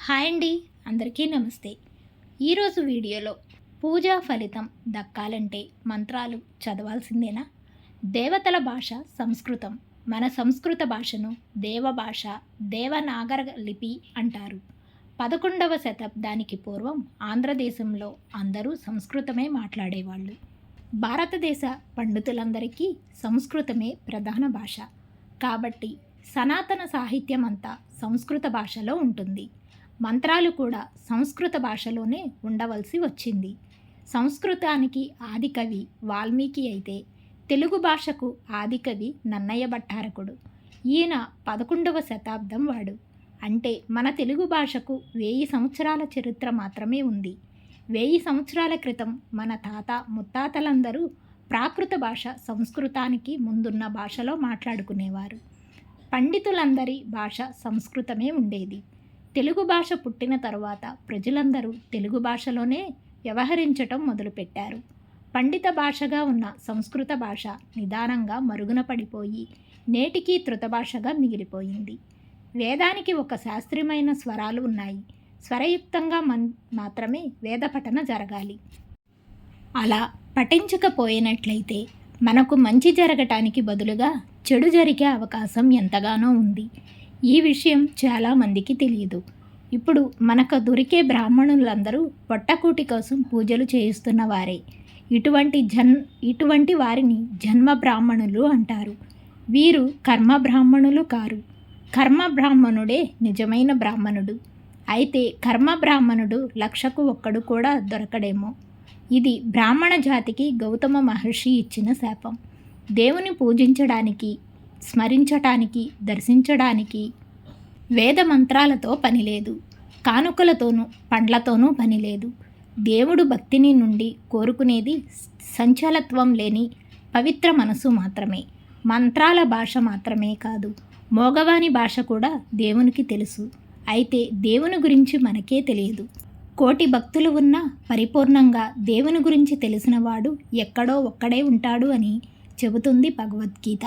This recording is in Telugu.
హాయ్ అండి, అందరికీ నమస్తే. ఈరోజు వీడియోలో పూజా ఫలితం దక్కాలంటే మంత్రాలు చదవాల్సిందేనా? దేవతల భాష సంస్కృతం. మన సంస్కృత భాషను దేవభాష, దేవనాగర లిపి అంటారు. 11వ శతాబ్దానికి పూర్వం ఆంధ్రదేశంలో అందరూ సంస్కృతమే మాట్లాడేవాళ్ళు. భారతదేశ పండితులందరికీ సంస్కృతమే ప్రధాన భాష. కాబట్టి సనాతన సాహిత్యం అంతా సంస్కృత భాషలో ఉంటుంది. మంత్రాలు కూడా సంస్కృత భాషలోనే ఉండవలసి వచ్చింది. సంస్కృతానికి ఆదికవి వాల్మీకి అయితే తెలుగు భాషకు ఆదికవి నన్నయ్య భట్టారకుడు. ఈయన 11వ శతాబ్దం వాడు. అంటే మన తెలుగు భాషకు 1000 సంవత్సరాల చరిత్ర మాత్రమే ఉంది. 1000 సంవత్సరాల క్రితం మన తాత ముత్తాతలందరూ ప్రాకృత భాష సంస్కృతానికి ముందున్న భాషలో మాట్లాడుకునేవారు. పండితులందరి భాష సంస్కృతమే ఉండేది. తెలుగు భాష పుట్టిన తరువాత ప్రజలందరూ తెలుగు భాషలోనే వ్యవహరించటం మొదలుపెట్టారు. పండిత భాషగా ఉన్న సంస్కృత భాష నిదానంగా మరుగున పడిపోయి నేటికీ ధృత భాషగా మిగిలిపోయింది. వేదానికి ఒక శాస్త్రీయమైన స్వరాలు ఉన్నాయి. స్వరయుక్తంగా మాత్రమే వేద పఠన జరగాలి. అలా పఠించకపోయినట్లయితే మనకు మంచి జరగటానికి బదులుగా చెడు జరిగే అవకాశం ఎంతగానో ఉంది. ఈ విషయం చాలామందికి తెలియదు. ఇప్పుడు మనకు దొరికే బ్రాహ్మణులందరూ పొట్టకూటి కోసం పూజలు చేయిస్తున్న వారే. ఇటువంటి వారిని జన్మ బ్రాహ్మణులు అంటారు. వీరు కర్మ బ్రాహ్మణులు కారు. కర్మ బ్రాహ్మణుడే నిజమైన బ్రాహ్మణుడు. అయితే కర్మ బ్రాహ్మణుడు 1,00,000కు ఒక్కడు కూడా దొరకడేమో. ఇది బ్రాహ్మణ జాతికి గౌతమ మహర్షి ఇచ్చిన శాపం. దేవుని పూజించడానికి, స్మరించటానికి, దర్శించడానికి వేద మంత్రాలతో పనిలేదు. కానుకలతోనూ పండ్లతోనూ పనిలేదు. దేవుడు భక్తిని నుండి కోరుకునేది సంచలత్వం లేని పవిత్ర మనసు మాత్రమే. మంత్రాల భాష మాత్రమే కాదు, మోగవాని భాష కూడా దేవునికి తెలుసు. అయితే దేవుని గురించి మనకే తెలియదు. కోటి భక్తులు ఉన్నా పరిపూర్ణంగా దేవుని గురించి తెలిసినవాడు ఎక్కడో ఒక్కడే ఉంటాడు అని చెబుతుంది భగవద్గీత.